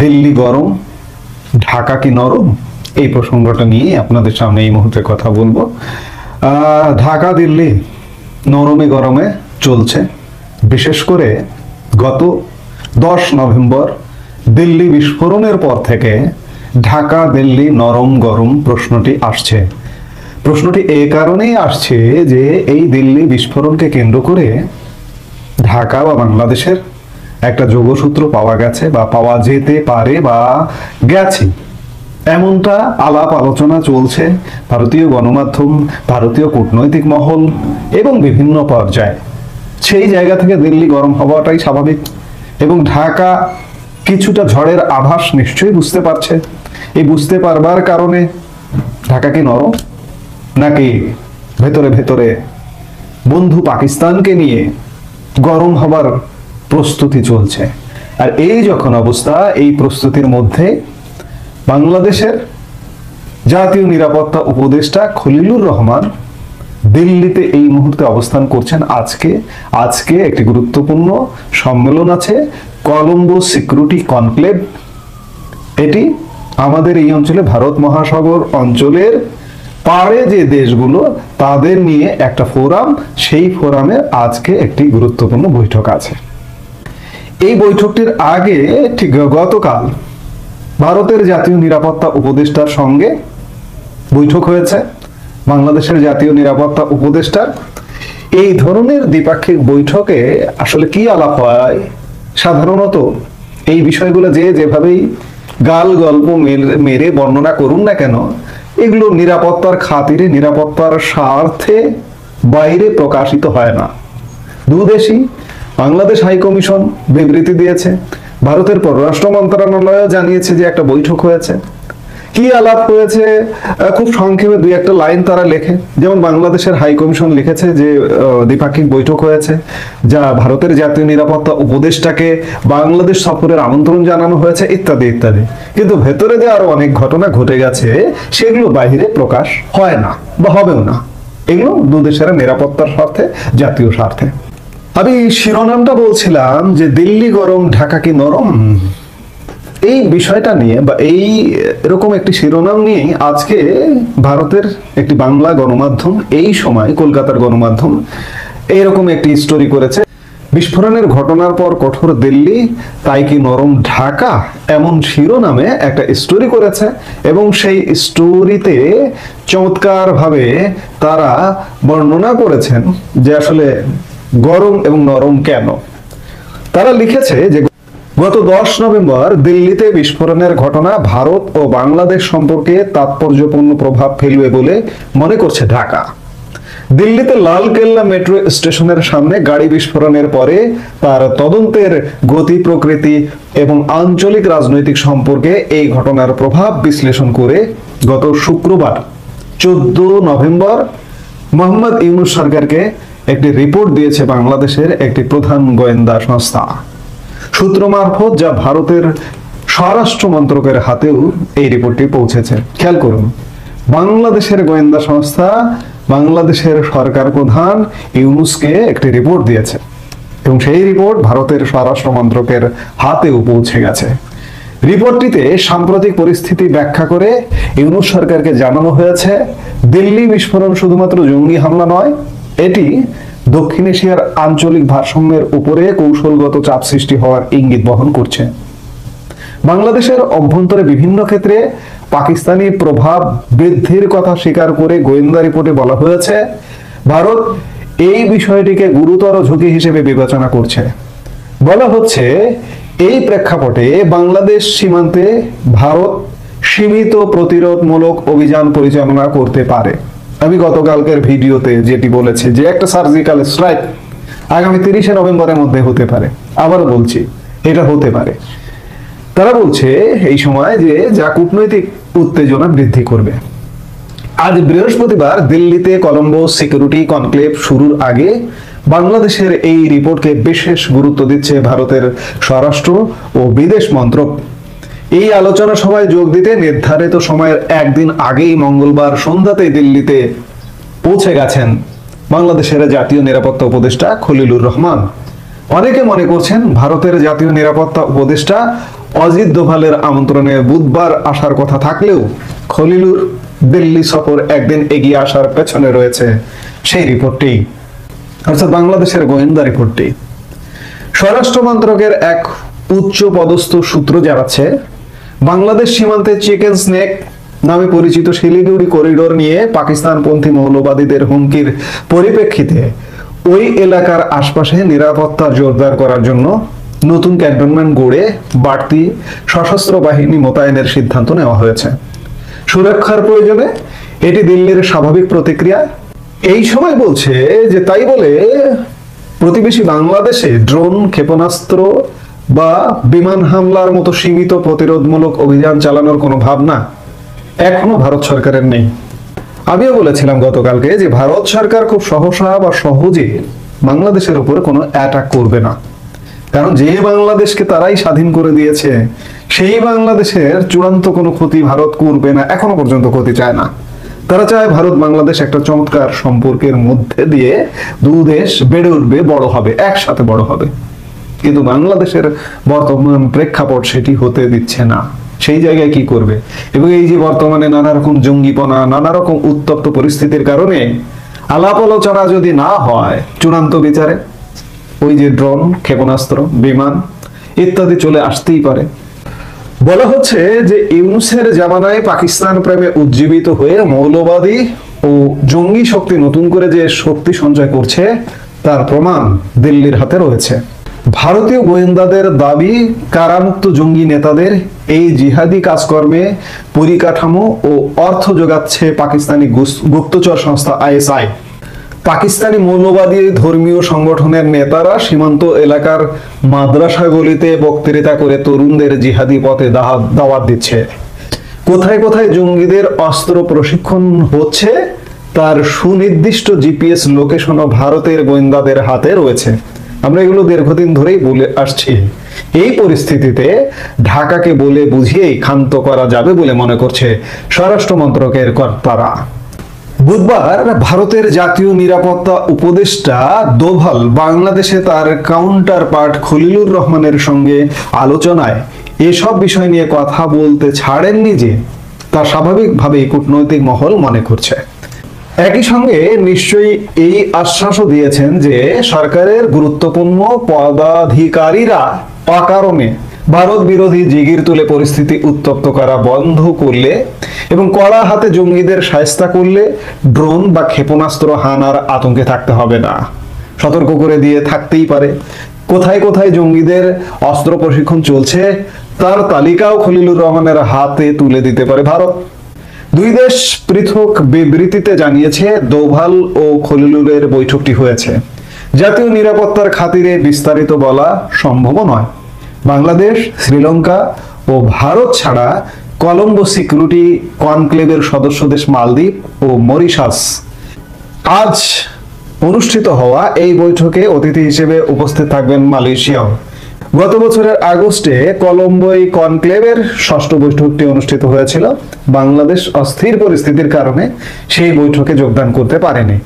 দিল্লি গরম, ঢাকা কি নরম, এই প্রসঙ্গটা নিয়ে আপনাদের সামনে এই মুহূর্তে কথা বলবো। ঢাকা দিল্লি নরমে গরমে চলছে। বিশেষ করে গত 10 নভেম্বর দিল্লি বিস্ফোরণের পর থেকে ঢাকা দিল্লি নরম গরম প্রশ্নটি আসছে। প্রশ্নটি এই কারণেই আসছে যে এই দিল্লি বিস্ফোরণকে কেন্দ্র করে ঢাকা বা বাংলাদেশের একটা যোগসূত্র পাওয়া গেছে বা পাওয়া যেতে পারে বা গেছে, এমনটা আলাপ আলোচনা চলছে ভারতীয় গণমাধ্যম, ভারতীয় কূটনৈতিক মহল এবং বিভিন্ন পর্যায়ে। সেই জায়গা থেকে দিল্লি গরম হওয়াটাই স্বাভাবিক এবং ঢাকা কিছুটা ঝড়ের আভাস নিশ্চয়ই বুঝতে পারছে। এই বুঝতে পারবার কারণে ঢাকা কি নরম, নাকি ভেতরে ভেতরে বন্ধু পাকিস্তানকে নিয়ে গরম হবার প্রস্তুতি চলছে? আর এই যখন অবস্থা, এই প্রস্তুতির মধ্যে বাংলাদেশের জাতীয় নিরাপত্তা উপদেষ্টা খলিলুর রহমান দিল্লিতে এই মুহূর্তে অবস্থান করছেন। আজকে একটি গুরুত্বপূর্ণ সম্মেলন আছে, কলম্বো সিকিউরিটি কনক্লেভ। এটি আমাদের এই অঞ্চলে, ভারত মহাসাগর অঞ্চলের পাড়ে যে দেশগুলো, তাদের নিয়ে একটা ফোরাম। সেই ফোরামে আজকে একটি গুরুত্বপূর্ণ বৈঠক আছে। এই বৈঠকটির আগে ঠিক গতকাল ভারতের জাতীয় নিরাপত্তা উপদেষ্টার সঙ্গে বৈঠক হয়েছে। বাংলাদেশের জাতীয় নিরাপত্তা উপদেষ্টার এই ধরনের দ্বিপাক্ষিক বৈঠকে আসলে কি আলাপ হয়? সাধারণত এই বিষয়গুলো যেভাবেই গাল গল্প মেরে বর্ণনা করুন না কেন, এগুলো নিরাপত্তার খাতিরে, নিরাপত্তার স্বার্থে বাইরে প্রকাশিত হয় না। দুদেশই, বাংলাদেশ হাই কমিশন বিবৃতি দিয়েছে, ভারতের পররাষ্ট্র মন্ত্রণালয় জানিয়েছে যে একটা বৈঠক হয়েছে। কি আলাপ হয়েছে খুব সংক্ষেপে দুই একটা লাইন তারা লেখে। যেমন বাংলাদেশের হাই কমিশন লিখেছে যে দ্বিপাক্ষিক বৈঠক হয়েছে, যা ভারতের জাতীয় নিরাপত্তা উপদেষ্টাকে বাংলাদেশ সফরের আমন্ত্রণ জানানো হয়েছে, ইত্যাদি ইত্যাদি। কিন্তু ভেতরে যে আরো অনেক ঘটনা ঘটে গেছে, সেগুলো বাইরে প্রকাশ হয় না বা হবেও না। এগুলো দুদেশের নিরাপত্তার স্বার্থে, জাতীয় স্বার্থে। আমি শিরোনামটা বলছিলাম যে দিল্লি গরম, ঢাকা কি নরম। এই বিষয়টা নিয়ে বা এই এরকম একটি শিরোনাম নিয়ে আজকে ভারতের একটি বাংলা গণমাধ্যম, এই সময় কলকাতার গণমাধ্যম, এইরকম একটি স্টোরি করেছে। বিস্ফোরণের ঘটনার পর কঠোর দিল্লি, তাই কি নরম ঢাকা, এমন শিরোনামে একটা স্টোরি করেছে। এবং সেই স্টোরিতে চমৎকার ভাবে তারা বর্ণনা করেছেন যে আসলে গরম এবং নরম কেন। তারা লিখেছে যে গত 10 নভেম্বর দিল্লিতে বিস্ফোরণের ঘটনা ভারত ও বাংলাদেশ সম্পর্কে তাৎপর্যপূর্ণ প্রভাব ফেলবে বলে মনে করছে ঢাকা। দিল্লিতে লালকেল্লা মেট্রো স্টেশনের সামনে গাড়ি বিস্ফোরণের পরে তার তদন্তের গতি প্রকৃতি এবং আঞ্চলিক রাজনৈতিক সম্পর্কে এই ঘটনার প্রভাব বিশ্লেষণ করে গত শুক্রবার 14 নভেম্বর মোহাম্মদ ইউনূস সরকারকে একটি রিপোর্ট দিয়েছে বাংলাদেশের একটি প্রধান গোয়েন্দা সংস্থা। সূত্র মারফত, যা ভারতের স্বরাষ্ট্র মন্ত্রকের হাতেও এই রিপোর্টটি পৌঁছেছে। খেয়াল করুন, বাংলাদেশের গোয়েন্দা সংস্থা বাংলাদেশের সরকার প্রধান ইউনূসকে একটি রিপোর্ট দিয়েছে এবং সেই রিপোর্ট ভারতের স্বরাষ্ট্র মন্ত্রকের হাতেও পৌঁছে গেছে। রিপোর্টটিতে সাম্প্রতিক পরিস্থিতি ব্যাখ্যা করে ইউনূস সরকারকে জানানো হয়েছে, দিল্লি বিস্ফোরণ শুধুমাত্র জঙ্গি হামলা নয়, এটি দক্ষিণ এশিয়ার আঞ্চলিক ভারসাম্যের উপরে কৌশলগত চাপ সৃষ্টি হওয়ার ইঙ্গিত বহন করছে। বাংলাদেশের অভ্যন্তরে বিভিন্ন ক্ষেত্রে পাকিস্তানি প্রভাব বৃদ্ধির কথা স্বীকার করে গোয়েন্দা রিপোর্টে বলা হয়েছে, ভারত এই বিষয়টিকে গুরুতর ঝুঁকি হিসেবে বিবেচনা করছে। বলা হচ্ছে, এই প্রেক্ষাপটে বাংলাদেশ সীমান্তে ভারত সীমিত প্রতিরোধমূলক অভিযান পরিচালনা করতে পারে। আমি গতকালকের ভিডিওতে যেটি বলেছি যে একটা সার্জিক্যাল স্ট্রাইক আগামী 30 নভেম্বরের মধ্যে হতে পারে। আবারও বলছি, এটা হতে পারে। তারা বলছে এই সময় যে যা কূটনৈতিক উত্তেজনা বৃদ্ধি করবে। আজ বৃহস্পতিবার দিল্লিতে কলম্বো সিকিউরিটি কনক্লেভ শুরুর আগে বাংলাদেশের এই রিপোর্টকে বিশেষ গুরুত্ব দিচ্ছে ভারতের স্বরাষ্ট্র ও বিদেশ মন্ত্রক। এই আলোচনা সভায় যোগ দিতে নির্ধারিত সময়ের একদিন আগেই মঙ্গলবার সন্ধ্যাতে দিল্লিতে পৌঁছে গেছেন বাংলাদেশের জাতীয় নিরাপত্তা উপদেষ্টা খলিলুর রহমান। অনেকে মনে করছেন ভারতের জাতীয় নিরাপত্তা উপদেষ্টা অজিত দোভালের আমন্ত্রণে বুধবার আসার কথা থাকলেও খলিলুর দিল্লি সফর একদিন এগিয়ে আসার পেছনে রয়েছে সেই রিপোর্টটি, অর্থাৎ বাংলাদেশের গোয়েন্দা রিপোর্টটি। স্বরাষ্ট্র মন্ত্রকের এক উচ্চ পদস্থ সূত্র জানাচ্ছে, বাংলাদেশ সীমান্তে চিকেন স্নেক নামে পরিচিত শিলিগুড়ি করিডোর নিয়ে পাকিস্তানপন্থী মৌলবাদীদের হুমকির পরিপ্রেক্ষিতে ওই এলাকার আশপাশে নিরাপত্তা জোরদার করার জন্য নতুন ক্যান্টনমেন্ট গড়ে বাড়তি সশস্ত্র বাহিনী মোতায়েনের সিদ্ধান্ত নেওয়া হয়েছে। সুরক্ষার প্রয়োজনে এটি দিল্লির স্বাভাবিক প্রতিক্রিয়া। এই সময় বলছে যে তাই বলে প্রতিবেশী বাংলাদেশে ড্রোন, ক্ষেপণাস্ত্র বা বিমান হামলার মতো সীমিত প্রতিরোধমূলক অভিযান চালানোর কোনো ভাবনা এখনো ভারত সরকারের নেই। আমিও বলেছিলাম গতকালকে যে ভারত সরকার খুব সহসা বা সহজে বাংলাদেশের উপরে কোনো অ্যাটাক করবে না, কারণ যে বাংলাদেশকে তারাই স্বাধীন করে দিয়েছে সেই বাংলাদেশের চূড়ান্ত কোনো ক্ষতি ভারত করবে না, এখনো পর্যন্ত ক্ষতি চায় না। তারা চায় ভারত বাংলাদেশ একটা চমৎকার সম্পর্কের মধ্যে দিয়ে দুই দেশ বেড়ে উঠবে, বড় হবে, একসাথে বড় হবে। কিন্তু বাংলাদেশের বর্তমান প্রেক্ষাপট সেটি হতে দিচ্ছে না। সেই জায়গায় কি করবে? এবং এই যে বর্তমানে নানা রকম জঙ্গিপনা, নানা রকম উত্তপ্ত পরিস্থিতির কারণে আলাপ আলোচনা যদি না হয় চূড়ান্ত বিচারে, ওই যে ড্রোন, ক্ষেপণাস্ত্র, বিমান ইত্যাদি চলে আসতেই পারে। বলা হচ্ছে যে ইউনূসের জামানায় পাকিস্তান প্রেমে উজ্জীবিত হয়ে মৌলবাদী ও জঙ্গি শক্তি নতুন করে যে শক্তি সঞ্চয় করছে তার প্রমাণ দিল্লির হাতে রয়েছে। ভারতীয় গোয়েন্দাদের দাবি, কারামুক্ত জঙ্গি নেতাদের এই জিহাদি কাজকর্মে পরিকাঠামো ও অর্থ যোগাচ্ছে পাকিস্তানি গুপ্তচর সংস্থা আইএসআই। পাকিস্তানি মৌলবাদী ধর্মীয় সংগঠনের নেতারা সীমান্ত এলাকার মাদ্রাসাগুলিতে বক্তৃতা করে তরুণদের জিহাদি পথে দাওয়াত দিচ্ছে। কোথায় কোথায় জঙ্গিদের অস্ত্র প্রশিক্ষণ হচ্ছে তার সুনির্দিষ্ট জিপিএস লোকেশনও ভারতের গোয়েন্দাদের হাতে রয়েছে। আমরা এগুলো দীর্ঘদিন ধরেই বলে আসছি। এই পরিস্থিতিতে ঢাকাকে বলে বুঝিয়েই ক্ষান্ত করা যাবে বলে মনে করছে স্বরাষ্ট্র মন্ত্রকের কর্তারা। বুধবার ভারতের জাতীয় নিরাপত্তা উপদেষ্টা দোভাল বাংলাদেশে তার কাউন্টার পার্ট খলিলুর রহমানের সঙ্গে আলোচনায় এসব বিষয় নিয়ে কথা বলতে ছাড়েননি, যে তা স্বাভাবিকভাবেই কূটনৈতিক মহল মনে করছে। একই সঙ্গে নিশ্চয়ই এই আশ্বাসও দিয়েছেন যে সরকারের গুরুত্বপূর্ণ পদাধিকারীরা অকারণে ভারত বিরোধী জিগির তুলে পরিস্থিতি উত্তপ্ত করা বন্ধ করলে এবং কড়া হাতে জঙ্গিদের শায়েস্তা করলে ড্রোন বা ক্ষেপণাস্ত্র হানার আতঙ্কে থাকতে হবে না। সতর্ক করে দিয়ে থাকতেই পারে। কোথায় কোথায় জঙ্গিদের অস্ত্র প্রশিক্ষণ চলছে তার তালিকাও খলিলুর রহমানের হাতে তুলে দিতে পারে ভারত। দুই দেশ পৃথক বিবৃতিতে জানিয়েছে দোভাল ও খলিলুরের বৈঠকটি হয়েছে জাতীয় নিরাপত্তার খাতিরে, বিস্তারিত বলা সম্ভব নয়। বাংলাদেশ, শ্রীলঙ্কা ও ভারত ছাড়া কলম্বো সিকিউরিটি কনক্লেভের সদস্য দেশ মালদ্বীপ ও মরিশাস আজ অনুষ্ঠিত হওয়া এই বৈঠকে অতিথি হিসেবে উপস্থিত থাকবেন মালয়েশিয়াও। গত বছরের আগস্টে কলম্বোয় কনক্লেভের ষষ্ঠ বৈঠকটি অনুষ্ঠিত হয়েছিল। বাংলাদেশ অস্থির পরিস্থিতির কারণে সেই বৈঠকে যোগদান করতে পারেনি।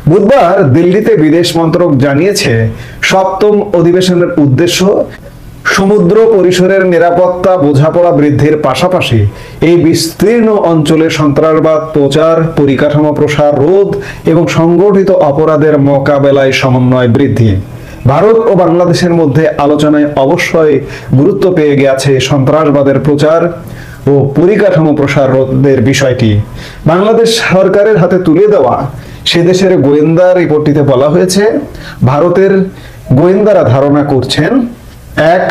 বুধবার দিল্লিতে বিদেশ মন্ত্রক জানিয়েছে সপ্তম অধিবেশনের উদ্দেশ্য সমুদ্র পরিসরের নিরাপত্তা বোঝাপড়া বৃদ্ধির পাশাপাশি এই বিস্তীর্ণ অঞ্চলে সন্ত্রাসবাদ প্রচার, পরিকাঠামো প্রসার রোধ এবং সংগঠিত অপরাধের মোকাবেলায় সমন্বয় বৃদ্ধি। ভারত ও বাংলাদেশের মধ্যে আলোচনায় অবশ্যই গুরুত্ব পেয়ে গেছে সন্ত্রাসবাদের প্রচার ও পরিকাঠামো প্রসার রোধের বিষয়টি। বাংলাদেশ সরকারের হাতে তুলে দেওয়া সে দেশের গোয়েন্দা রিপোর্টটিতে বলা হয়েছে, ভারতের গোয়েন্দারা ধারণা করছেন, ১.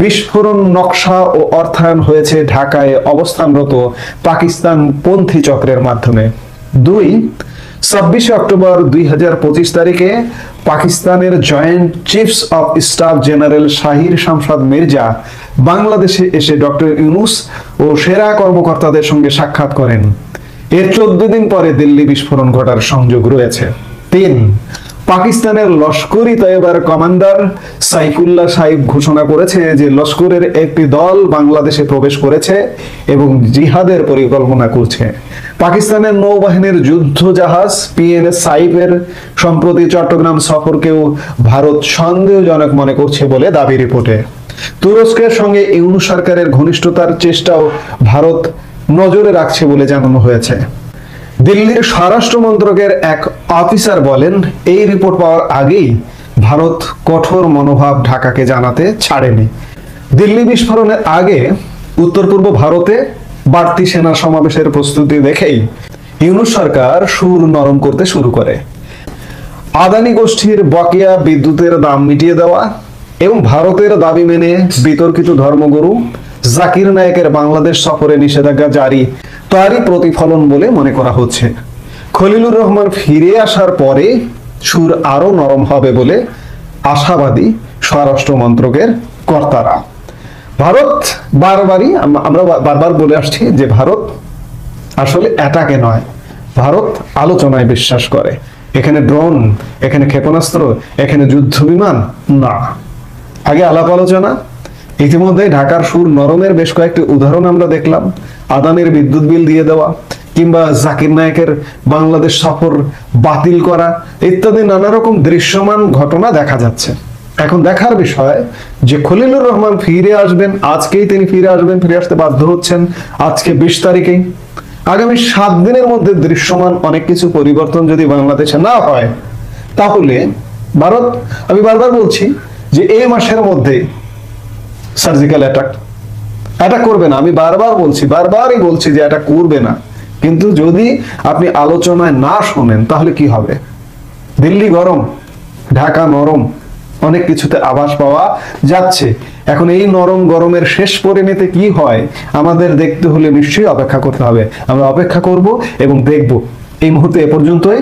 বিস্ফোরণ নকশা ও অর্থায়ন হয়েছে ঢাকায় অবস্থানরত পাকিস্তান পন্থী চক্রের মাধ্যমে। ২. ২৬ অক্টোবর ২০২৫ তারিখে পাকিস্তানের joint chiefs of staff general Shahir Shamsad Mirza বাংলাদেশে এসে ডক্টর ইউনূস ও সেরা কর্মকর্তাদের সঙ্গে সাক্ষাৎ করেন। এর ১৪ দিন পরে দিল্লি বিস্ফোরণ ঘটার সংযোগ রয়েছে। ৩. পাকিস্তানের লস্করি তৈয়বার কমান্ডার সাইফুল্লাহ সাহেব ঘোষণা করেছে যে লস্করের একটি দল বাংলাদেশে প্রবেশ করেছে এবং জিহাদের পরিকল্পনা করছে। পাকিস্তানের নৌবাহিনীর যুদ্ধ জাহাজ পিএনএস সাইফের সম্প্রতি চট্টগ্রাম সফরকেও ভারত সন্দেহজনক মনে করছে বলে দাবি রিপোর্টে। তুরস্কের সঙ্গে ইউনূস সরকারের ঘনিষ্ঠতার চেষ্টাও ভারত নজরে রাখছে বলে জানানো হয়েছে। দিল্লির স্বরাষ্ট্র মন্ত্রকের এক অফিসার বলেন, এই রিপোর্ট পাওয়ার আগেই ভারত কঠোর মনোভাব ঢাকাকে জানাতে ছাড়েনি। দিল্লি বিস্ফোরণের আগে উত্তর পূর্ব ভারতে বাড়তি সেনা সমাবেশের প্রস্তুতি দেখেই ইউনূস সরকার সুর নরম করতে শুরু করে। আদানি গোষ্ঠীর বকেয়া বিদ্যুতের দাম মিটিয়ে দেওয়া এবং ভারতের দাবি মেনে বিতর্কিত ধর্মগুরু জাকির নায়েকের বাংলাদেশ সফরে নিষেধাজ্ঞা জারি তারই প্রতিফলন বলে মনে করা হচ্ছে। খলিলুর রহমান ফিরে আসার পরে সুর আরো নরম হবে বলে আশাবাদী স্বরাষ্ট্র মন্ত্রকের কর্তারা। ভারত আমরা বারবার বলে আসছি যে ভারত আসলে অ্যাটাকে নয়, ভারত আলোচনায় বিশ্বাস করে। এখানে ড্রোন, এখানে ক্ষেপণাস্ত্র, এখানে যুদ্ধ বিমান না, আগে আলাপ আলোচনা। ইতিমধ্যে ঢাকার সুর নরমের বেশ কয়েকটি উদাহরণ আমরা দেখলাম। আদানির বিদ্যুৎ বিল দিয়ে দেওয়া কিংবা জাকির নায়েকের বাংলাদেশ সফর বাতিল করা ইত্যাদি নানা রকম দৃশ্যমান ঘটনা দেখা যাচ্ছে। এখন দেখার বিষয় যে খলিলুর রহমান ফিরে আসবেন, আজকেই তিনি ফিরে আসবেন, ফিরে আসতে বাধ্য হচ্ছেন আজকে 20 তারিখেই। আগামী 7 দিনের মধ্যে দৃশ্যমান অনেক কিছু পরিবর্তন যদি বাংলাদেশে না হয়, তাহলে ভারত, আমি বারবার বলছি যে এই মাসের মধ্যে সার্জিক্যাল অ্যাটাক করবে না। আমি বারবারই বলছি যে এটা করবে না। কিন্তু যদি আপনি আলোচনায় না শোনেন তাহলে কি হবে? দিল্লি গরম, ঢাকা নরম, অনেক কিছুতে আভাস পাওয়া যাচ্ছে। এখন এই নরম গরমের শেষ পরিণতি কি হয় আমাদের দেখতে হলে নিশ্চয়ই অপেক্ষা করতে হবে। আমরা অপেক্ষা করব এবং দেখব। এই মুহূর্তে এ পর্যন্তই।